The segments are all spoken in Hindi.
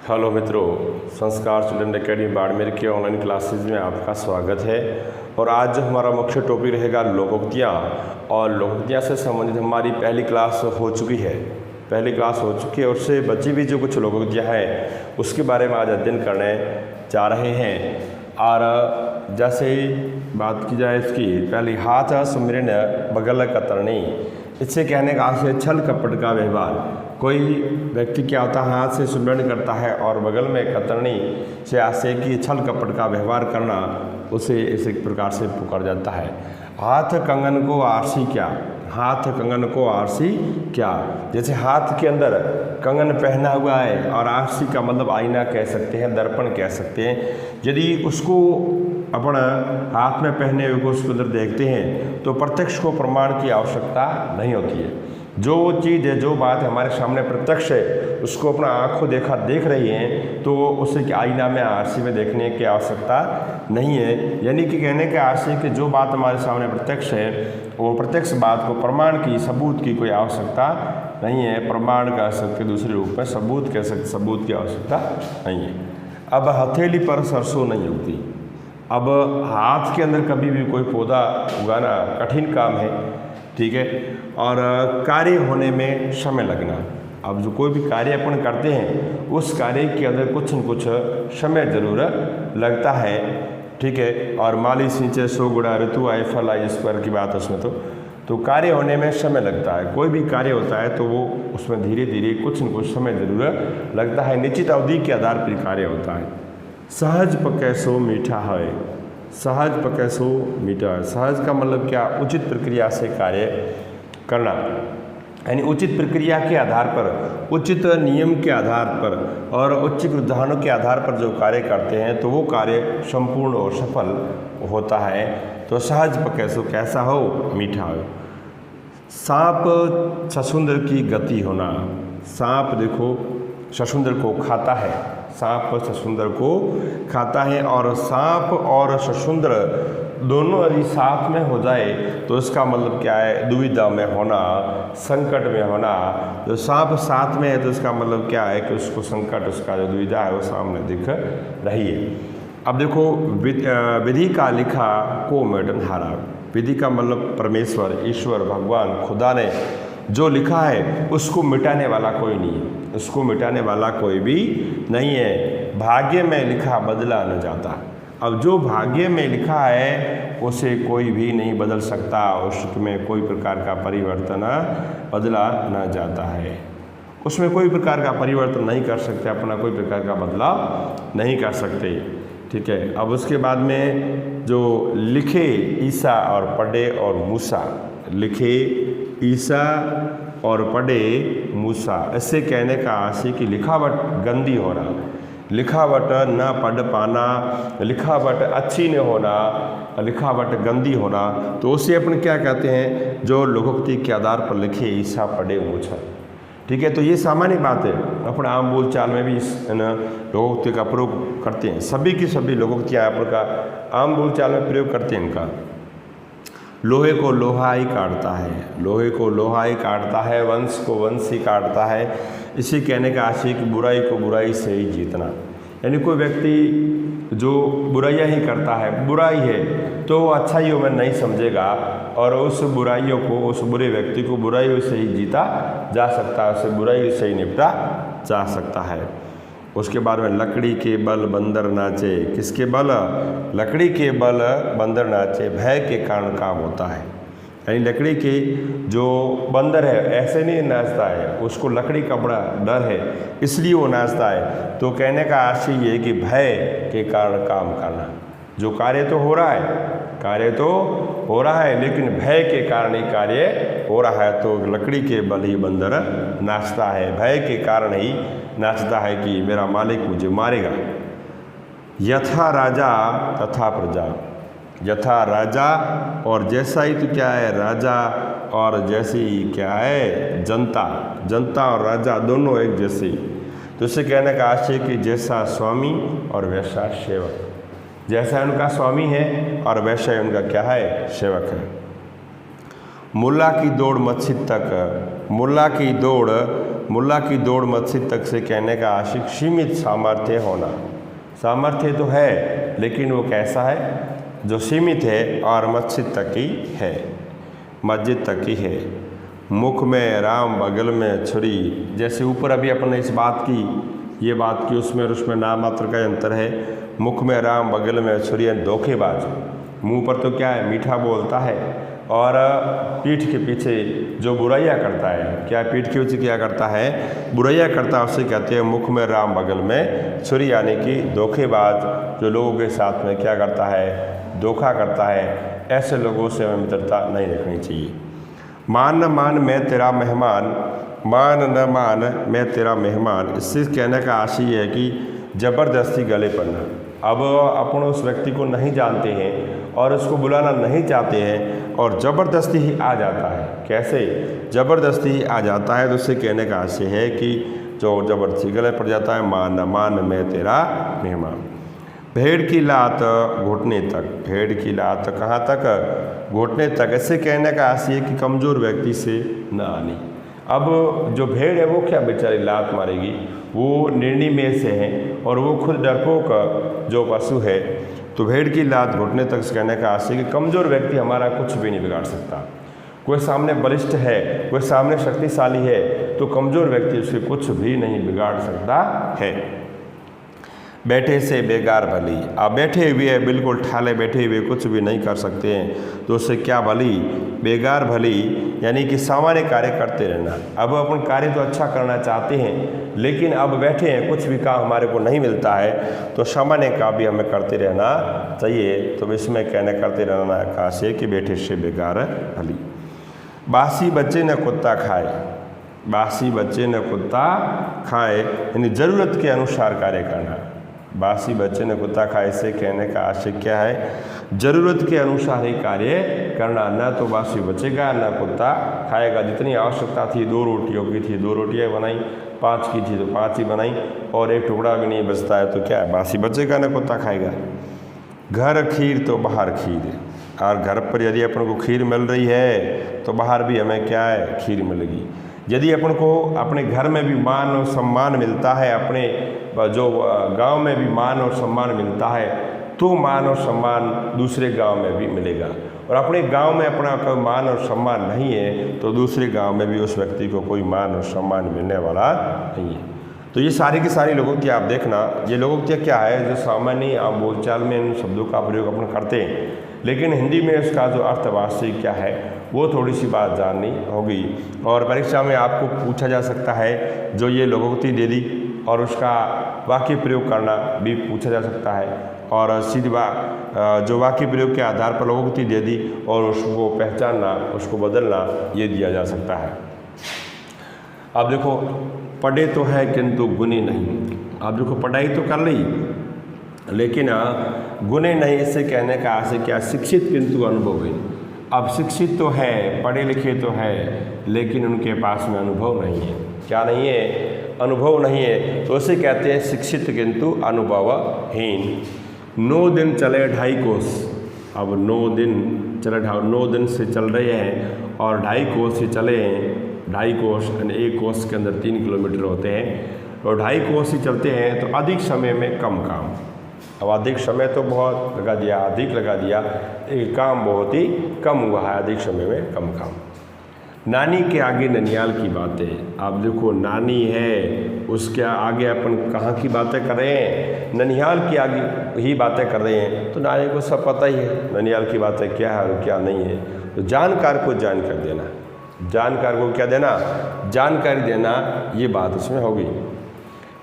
हेलो मित्रों, संस्कार स्टूडेंट एकेडमी बाड़मेर के ऑनलाइन क्लासेस में आपका स्वागत है। और आज जो हमारा मुख्य टॉपिक रहेगा लोकोक्तियाँ, और लोकोक्तियाँ से संबंधित हमारी पहली क्लास हो चुकी है। उससे बची भी जो कुछ लोकोक्तियाँ हैं उसके बारे में आज अध्ययन करने जा रहे हैं। और जैसे ही बात की जाए इसकी, पहली हाथ सुमिरन बगल कतरनी, इससे कहने का आशय छल कपट का व्यवहार। कोई व्यक्ति क्या होता है, हाथ से सुमिरन करता है और बगल में कतरनी से आशय की छल कपट का व्यवहार करना, उसे इस प्रकार से पुकार जाता है। हाथ कंगन को आरसी क्या, हाथ कंगन को आरसी क्या। जैसे हाथ के अंदर कंगन पहना हुआ है और आरसी का मतलब आईना कह सकते हैं, दर्पण कह सकते हैं। यदि उसको अपना हाथ में पहने हुए को उसके अंदर देखते हैं तो प्रत्यक्ष को प्रमाण की आवश्यकता नहीं होती है। जो चीज़ है, जो बात हमारे सामने प्रत्यक्ष है, उसको अपना आँखों देखा देख रही हैं तो उसे आईना में आरसी में देखने की आवश्यकता नहीं है। यानी कि कहने के आशय कि जो बात हमारे सामने प्रत्यक्ष है, वो प्रत्यक्ष बात को प्रमाण की, सबूत की कोई आवश्यकता नहीं है। प्रमाण कह सकते दूसरे रूप में सबूत कह सकते, सबूत की आवश्यकता नहीं है। अब हथेली पर सरसों नहीं उगती। अब हाथ के अंदर कभी भी कोई पौधा उगाना कठिन काम है, ठीक है, और कार्य होने में समय लगना। अब जो कोई भी कार्य अपन करते हैं उस कार्य के अंदर कुछ न कुछ समय जरूर लगता है, ठीक है। और माली सिंचे सो गुड़ा ऋतु आए फल आए, इस पर की बात उसमें तो कार्य होने में समय लगता है। कोई भी कार्य होता है तो वो उसमें धीरे धीरे कुछ न कुछ समय जरूर लगता है, निश्चित अवधि के आधार पर कार्य होता है। सहज पकै सो मीठा है, सहज पकै सो मीठा है। सहज का मतलब क्या, उचित प्रक्रिया से कार्य करना, यानी उचित प्रक्रिया के आधार पर, उचित नियम के आधार पर और उचित रुझानों के आधार पर जो कार्य करते हैं तो वो कार्य संपूर्ण और सफल होता है। तो सहज पकै सो कैसा हो, मीठा हो। सांप ससुंदर की गति होना, सांप देखो ससुंदर को खाता है, सांप ससुंदर को खाता है। और सांप और ससुंदर दोनों यदि साथ में हो जाए तो इसका मतलब क्या है, दुविधा में होना, संकट में होना। जो सांप साथ में है तो इसका मतलब क्या है कि उसको संकट, उसका जो दुविधा है वो सामने दिख रही है। अब देखो विधि का लिखा को मेटन हारा। विधि का मतलब परमेश्वर, ईश्वर, भगवान, खुदा ने जो लिखा है उसको मिटाने वाला कोई नहीं है, उसको मिटाने वाला कोई भी नहीं है। भाग्य में लिखा बदला न जाता। अब जो भाग्य में लिखा है उसे कोई भी नहीं बदल सकता, उसमें कोई प्रकार का परिवर्तन बदला न जाता है, उसमें कोई प्रकार का परिवर्तन नहीं कर सकते, अपना कोई प्रकार का बदलाव नहीं कर सकते, ठीक है। अब उसके बाद में जो लिखे ईसा और पढ़े और मूसा, लिखे ईसा और पढ़े मूसा, इससे कहने का आशय कि लिखावट गंदी होना, लिखावट न पढ़ पाना, लिखावट अच्छी न होना, लिखावट गंदी होना, तो उसे अपन क्या कहते हैं, जो लोकोक्ति के आधार पर लिखे ईसा पढ़े मूसा, ठीक है। तो ये सामान्य बात है, अपने आम बोल चाल में भी इस लोकोक्ति का प्रयोग करते हैं। सभी की सभी लोकोक्तियाँ अपन का आम बोल चाल में प्रयोग करते हैं इनका। लोहे को लोहा ही काटता है, लोहे को लोहा ही काटता है, वंश को वंश ही काटता है। इसी कहने का आशय कि बुराई को बुराई से ही जीतना। यानी कोई व्यक्ति जो बुराइयां ही करता है, बुराई है तो वो अच्छाइयों में नहीं समझेगा और उस बुराइयों को, उस बुरे व्यक्ति को बुराइयों से ही जीता जा सकता है, उसे बुराई से ही निपटा जा सकता है। उसके बाद में लकड़ी के बल बंदर नाचे, किसके बल, लकड़ी के बल बंदर नाचे, भय के कारण काम होता है। यानी लकड़ी के जो बंदर है ऐसे नहीं नाचता है, उसको लकड़ी का बड़ा डर है इसलिए वो नाचता है। तो कहने का आशय ये है कि भय के कारण काम करना। जो कार्य तो हो रहा है, कार्य तो हो रहा है लेकिन भय के कारण ही कार्य हो रहा है, तो लकड़ी के बल ही बंदर नाचता है, भय के कारण ही नाचता है कि मेरा मालिक मुझे मारेगा। यथा राजा तथा प्रजा, यथा राजा और जैसा ही तो क्या है, राजा और जैसी ही क्या है, जनता, जनता और राजा दोनों एक जैसे। तो इससे कहने का आशय कि जैसा स्वामी और वैसा सेवक, जैसा उनका स्वामी है और वैसा उनका क्या है, सेवक है। मुल्ला की दौड़ मस्जिद तक, मुल्ला की दौड़ मुल्ला की दौड़ मस्जिद तक से कहने का आशिक सीमित सामर्थ्य होना। सामर्थ्य तो है लेकिन वो कैसा है, जो सीमित है और मस्जिद तक ही है, मस्जिद तक ही है। मुख में राम बगल में छुरी, जैसे ऊपर अभी अपने इस बात की ये बात की उसमें और उसमें नाम मात्र का अंतर है। मुख में राम बगल में छुरी, धोखेबाज। मुंह पर तो क्या है, मीठा बोलता है और पीठ के पीछे जो बुराइयां करता है, क्या पीठ के पीछे क्या करता है, बुराइयां करता है, उसे कहते हैं मुख में राम बगल में छुरी, यानी कि धोखेबाज, जो लोगों के साथ में क्या करता है, धोखा करता है। ऐसे लोगों से हमें मित्रता नहीं रखनी चाहिए। मान न मान मैं तेरा मेहमान, मान न मान मैं तेरा मेहमान, इससे कहने का आशय है कि ज़बरदस्ती गले पड़ना। अब अपन उस व्यक्ति को नहीं जानते हैं और उसको बुलाना नहीं चाहते हैं और ज़बरदस्ती ही आ जाता है। कैसे ज़बरदस्ती ही आ जाता है, तो उससे कहने का आशय है कि जो ज़बरदस्ती गले पड़ जाता है, मान न मान मैं तेरा मेहमान। भेड़ की लात घुटने तक, भेड़ की लात कहाँ तक, घुटने तक, ऐसे कहने का आशय है कि कमज़ोर व्यक्ति से न आनी। अब जो भेड़ है वो क्या बेचारी लात मारेगी, वो निर्णय में से है और वो खुद डरपोक जो पशु है। तो भेड़ की लात घुटने तक से कहने का आशय कि कमज़ोर व्यक्ति हमारा कुछ भी नहीं बिगाड़ सकता। कोई सामने बलिष्ठ है, कोई सामने शक्तिशाली है, तो कमज़ोर व्यक्ति उससे कुछ भी नहीं बिगाड़ सकता है। बैठे से बेगार भली, आप बैठे हुए हैं, बिल्कुल ठाले बैठे हुए कुछ भी नहीं कर सकते हैं, तो उससे क्या भली, बेगार भली, यानी कि सामान्य कार्य करते रहना। अब अपन कार्य तो अच्छा करना चाहते हैं लेकिन अब बैठे हैं, कुछ भी काम हमारे को नहीं मिलता है, तो सामान्य काम भी हमें करते रहना चाहिए। तो इसमें कहने करते रहना का से कि बैठे से बेगार भली। बासी बच्चे न कुत्ता खाए, बासी बच्चे न कुत्ता खाए, यानी ज़रूरत के अनुसार कार्य करना। बासी बच्चे ने कुत्ता खाए से कहने का आशय क्या है, ज़रूरत के अनुसार ही कार्य करना। न तो बासी बचेगा न कुत्ता खाएगा। जितनी आवश्यकता थी 2 रोटियों की थी 2 रोटियाँ बनाई, 5 की थी तो 5 ही बनाई, और एक टुकड़ा भी नहीं बचता है तो क्या है, बासी बचेगा न कुत्ता खाएगा। घर खीर तो बाहर खीर, और घर पर यदि अपन को खीर मिल रही है तो बाहर भी हमें क्या है, खीर मिलेगी। यदि अपन को अपने घर में भी मान और सम्मान मिलता है, अपने जो गांव में भी मान और सम्मान मिलता है, तो मान और सम्मान दूसरे गांव में भी मिलेगा। और अपने गांव में अपना कोई मान और सम्मान नहीं है तो दूसरे गांव में भी उस व्यक्ति को कोई मान और सम्मान मिलने वाला नहीं है। तो ये सारी की सारी लोकोक्तियाँ आप देखना, ये लोकोक्तियाँ क्या है, जो सामान्य आम बोलचाल में इन शब्दों का प्रयोग अपन करते हैं, लेकिन हिंदी में इसका जो अर्थ वास्तविक क्या है वो थोड़ी सी बात जाननी होगी। और परीक्षा में आपको पूछा जा सकता है, जो ये लोकोक्ति दे दी और उसका वाक्य प्रयोग करना भी पूछा जा सकता है, और सीधी जो वाक्य प्रयोग के आधार पर लोकोक्ति दे दी और उसको पहचानना, उसको बदलना, ये दिया जा सकता है। अब देखो, पढ़े तो है किंतु गुने नहीं। अब देखो, पढ़ाई तो कर ली लेकिन गुने नहीं, इससे कहने का आशय क्या, शिक्षित किंतु अनुभवी। अब शिक्षित तो है, पढ़े लिखे तो है, लेकिन उनके पास में अनुभव नहीं है। क्या नहीं है, अनुभव नहीं है, तो उसे कहते हैं शिक्षित किंतु अनुभवहीन। 9 दिन चले 2.5 कोस। अब 9 दिन चले, 9 दिन से चल रहे हैं और 2.5 कोस से चले हैं। 2.5 कोस यानी 1 कोस के अंदर 3 किलोमीटर होते हैं, और 2.5 कोस ही चलते हैं तो अधिक समय में कम काम। अब अधिक समय तो बहुत लगा दिया, अधिक लगा दिया, एक काम बहुत ही कम हुआ है, अधिक समय में कम काम। नानी के आगे ननियाल की बातें। आप देखो, नानी है, उसके आगे अपन कहाँ की बातें कर रहे हैं, ननिहाल की आगे ही बातें कर रहे हैं, तो नानी को सब पता ही है ननिहाल की बातें क्या है और क्या नहीं है। तो जानकार को जानकारी देना, जानकार को क्या देना, जानकारी देना, ये बात इसमें होगी।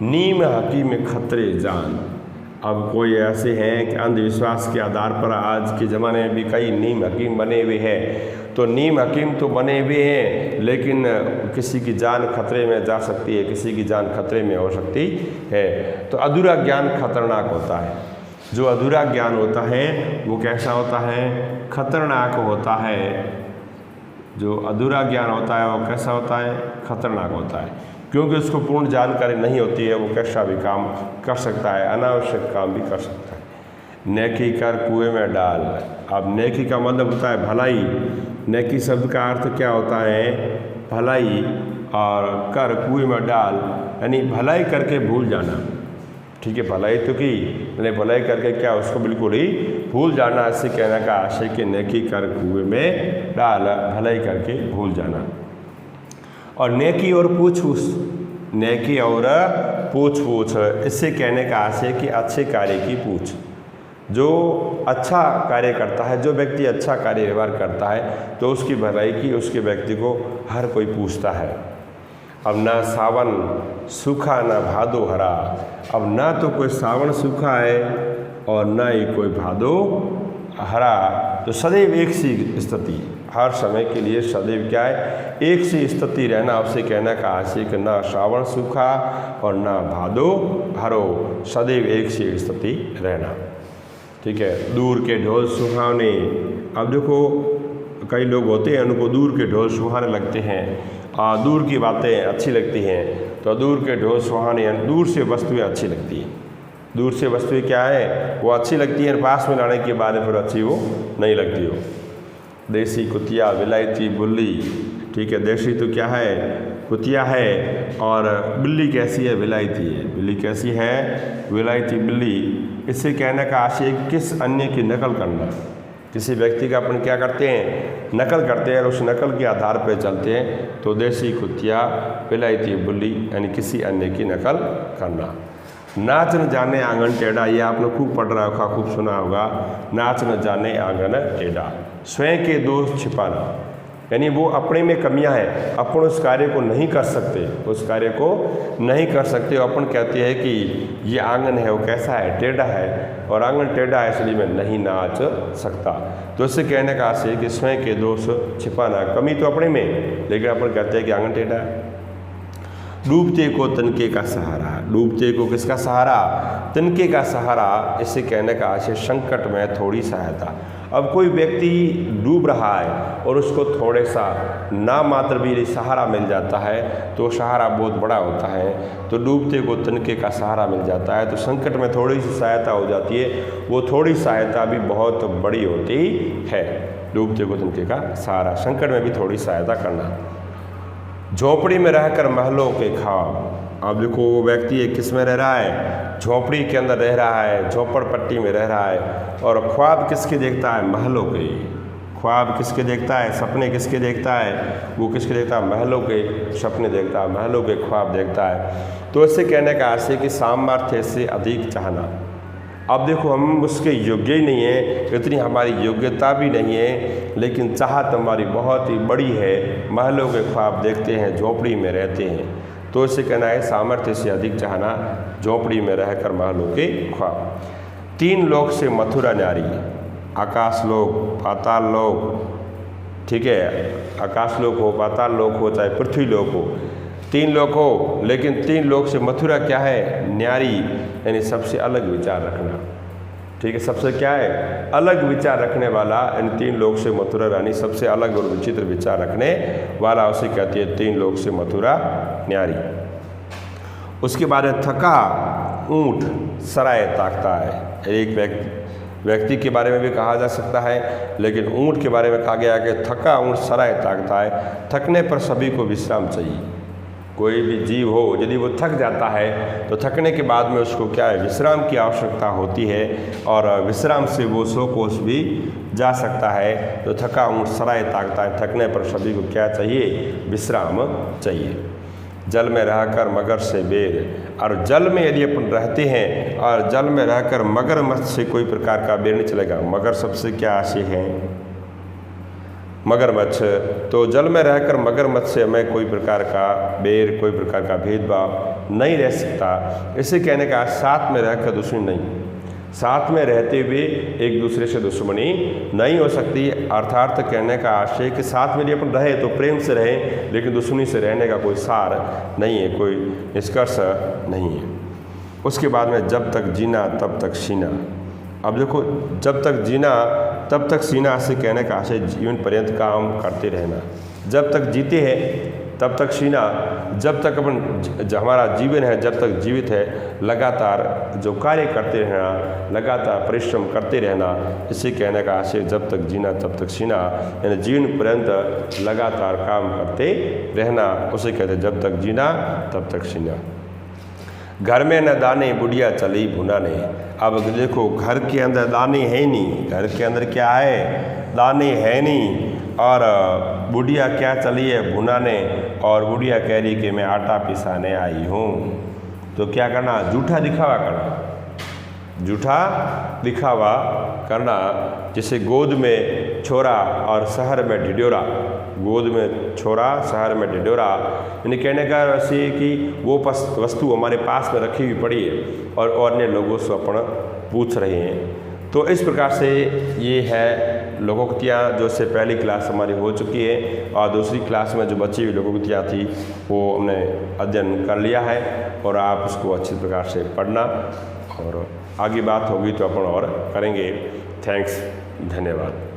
नीम हकीम में खतरे जान। अब कोई ऐसे हैं कि अंधविश्वास के आधार पर आज के ज़माने में भी कई नीम हकीम बने हुए हैं। तो नीम हकीम तो बने हुए हैं, लेकिन किसी की जान खतरे में जा सकती है, किसी की जान खतरे में हो सकती है। तो अधूरा ज्ञान खतरनाक होता है। जो अधूरा ज्ञान होता है वो कैसा होता है, खतरनाक होता है। जो अधूरा ज्ञान होता है वो कैसा होता है, खतरनाक होता है, क्योंकि उसको पूर्ण जानकारी नहीं होती है, वो कैसा भी काम कर सकता है, अनावश्यक काम भी कर सकता है। नेकी कर कुएं में डाल। अब नेकी का मतलब होता है भलाई। नेकी शब्द का अर्थ क्या होता है, भलाई, और कर कुएं में डाल, यानी भलाई करके भूल जाना। ठीक है, भलाई तो की, मैंने भलाई करके क्या उसको बिल्कुल ही भूल जाना। इससे कहने का आशय कि नेकी कर कुएं में डाल, भलाई करके भूल जाना। और नेकी और पूछ-पूछ, नेकी और पूछ-पूछ, इससे कहने का आशय कि अच्छे कार्य की पूछ। जो अच्छा कार्य करता है, जो व्यक्ति अच्छा कार्य व्यवहार करता है तो उसकी भलाई की उसके व्यक्ति को हर कोई पूछता है। अब ना सावन सूखा ना भादो हरा, अब ना तो कोई सावन सूखा है और ना ही कोई भादो हरा, तो सदैव एक सी स्थिति, हर समय के लिए सदैव क्या है, एक सी स्थिति रहना। उससे कहने का आशय कि ना सावन सूखा और ना भादो हरो, सदैव एक सी स्थिति रहना। ठीक है, दूर के ढोल सुहावने। अब देखो कई लोग होते हैं उनको दूर के ढोल सुहाने लगते हैं, दूर की बातें अच्छी लगती हैं, तो दूर के ढोल सुहाने, दूर से वस्तुएं अच्छी लगती हैं। दूर से वस्तुएं क्या है, वो अच्छी लगती हैं, पास में लाने के बाद फिर अच्छी वो नहीं लगती हो। देसी कुतिया विलायती बिल्ली। ठीक है, देसी तो क्या है, कुतिया है, और बिल्ली कैसी है, विलायती है। बिल्ली कैसी है, विलायती बिल्ली। इससे कहने का आशय किस अन्य की नकल करना। किसी व्यक्ति का अपन क्या करते हैं, नकल करते हैं और उस नकल के आधार पर चलते हैं, तो देसी कुतिया विलायती बिल्ली, यानी किसी अन्य की नकल करना। नाच न जाने आंगन टेढ़ा, ये आपने खूब पढ़ रहा होगा, खूब सुना होगा। नाच न जाने आंगन टेढ़ा, स्वयं के दोष छिपाना, यानी वो अपने में कमियां हैं, अपन उस कार्य को नहीं कर सकते, उस कार्य को नहीं कर सकते। अपन कहते हैं कि ये आंगन है वो कैसा है, टेढ़ा है, और आंगन टेढ़ा है इसलिए मैं नहीं नाच सकता। तो इससे कहने का आशय कि स्वयं के दोष छिपाना, कमी तो अपने में, लेकिन अपन कहते हैं कि आंगन टेढ़ा है। डूबते को तिनके का सहारा, डूबते को किसका सहारा, तिनके का सहारा। इससे कहने का आशय संकट में थोड़ी सहायता। अब कोई व्यक्ति डूब रहा है और उसको थोड़े सा ना मात्र भी सहारा मिल जाता है तो सहारा बहुत बड़ा होता है। तो डूबते को तिनके का सहारा मिल जाता है, तो संकट में थोड़ी सी सहायता हो जाती है, वो थोड़ी सहायता भी बहुत बड़ी होती है। डूबते को तिनके का सहारा, संकट में भी थोड़ी सहायता करना। झोपड़ी में रहकर महलों के ख्वाब। अब देखो वो व्यक्ति एक किस में रह रहा है, झोपड़ी के अंदर रह रहा है, झोपड़पट्टी में रह रहा है, और ख्वाब किसके देखता है, महलों के। ख्वाब किसके देखता है, सपने किसके देखता है, वो किसके देखता है, महलों के सपने देखता है, महलों के ख्वाब देखता है। तो इससे कहने का आशय कि सामर्थ्य से अधिक चाहना। अब देखो हम उसके योग्य ही नहीं है, इतनी हमारी योग्यता भी नहीं है, लेकिन चाहत हमारी बहुत ही बड़ी है, महलों के ख्वाब देखते हैं, झोपड़ी में रहते हैं। तो इसे कहना है सामर्थ्य से अधिक चाहना, झोपड़ी में रहकर महलों के ख्वाब। तीन लोक से मथुरा न्यारी, आकाश लोक, पाताल लोक। ठीक है, आकाश लोक हो, पाताल लोक हो, चाहे पृथ्वी लोक हो, तीन लोक हो, लेकिन तीन लोक से मथुरा क्या है, न्यारी, यानी सबसे अलग विचार रखना। ठीक है, सबसे क्या है, अलग विचार रखने वाला। इन तीन लोक से मथुरा रानी सबसे अलग और विचित्र विचार रखने वाला, उसे कहती है तीन लोक से मथुरा न्यारी। उसके बाद थका ऊँट सराय ताकता है। एक व्यक्ति के बारे में भी कहा जा सकता है, लेकिन ऊँट के बारे में कहा गया कि थका ऊँट सराय ताकता है। थकने पर सभी को विश्राम चाहिए। कोई भी जीव हो, यदि वो थक जाता है तो थकने के बाद में उसको क्या है, विश्राम की आवश्यकता होती है, और विश्राम से वो सौ कोस भी जा सकता है। तो थका ऊँट सराय ताकता है, थकने पर सभी को क्या चाहिए, विश्राम चाहिए। जल में रहकर मगर से बेर, और जल में यदि अपन रहते हैं और जल में रहकर मगरमच्छ से कोई प्रकार का बेर नहीं चलेगा। मगर सबसे क्या आशय है, मगरमच्छ। तो जल में रहकर मगरमच्छ से हमें कोई प्रकार का बेर, कोई प्रकार का भेदभाव नहीं रह सकता। इसे कहने का साथ में रहकर दुश्मनी नहीं, साथ में रहते हुए एक दूसरे से दुश्मनी नहीं हो सकती। अर्थात कहने का आशय कि साथ में यदि अपन रहे तो प्रेम से रहें, लेकिन दुश्मनी से रहने का कोई सार नहीं है, कोई निष्कर्ष नहीं है। उसके बाद में जब तक जीना तब तक सीना। अब देखो, जब तक जीना तब तक सीना से कहने का आशय जीवन पर्यंत काम करते रहना। जब तक जीते हैं तब तक सीना, जब तक हमारा जीवन है, जब तक जीवित है, लगातार जो कार्य करते रहना, लगातार परिश्रम करते रहना, इसे कहने का आशय जब तक जीना तब तक सीना, यानी जीवन पर्यंत लगातार काम करते रहना, उसे कहते जब तक जीना तब तक सीना। घर में न दाने बुढ़िया चली भुनाने। अब देखो घर के अंदर दाने है नहीं, घर के अंदर क्या है, दाने है नहीं, और बुढ़िया क्या चली है भुनाने, और बुढ़िया कह रही कि मैं आटा पिसाने आई हूँ। तो क्या करना, झूठा दिखावा करना, झूठा दिखावा करना। जैसे गोद में छोरा और शहर में ढिढोरा, गोद में छोरा शहर में ढिढोरा, यानी कहने का वैसे कि वो वस्तु हमारे पास में रखी हुई पड़ी है और अन्य लोगों से अपन पूछ रहे हैं। तो इस प्रकार से ये है लोकोक्तियाँ, जो से पहली क्लास हमारी हो चुकी है और दूसरी क्लास में जो बची हुई लोकोक्तियाँ थी वो हमने अध्ययन कर लिया है, और आप उसको अच्छी प्रकार से पढ़ना, और आगे बात होगी तो अपन और करेंगे। थैंक्स, धन्यवाद।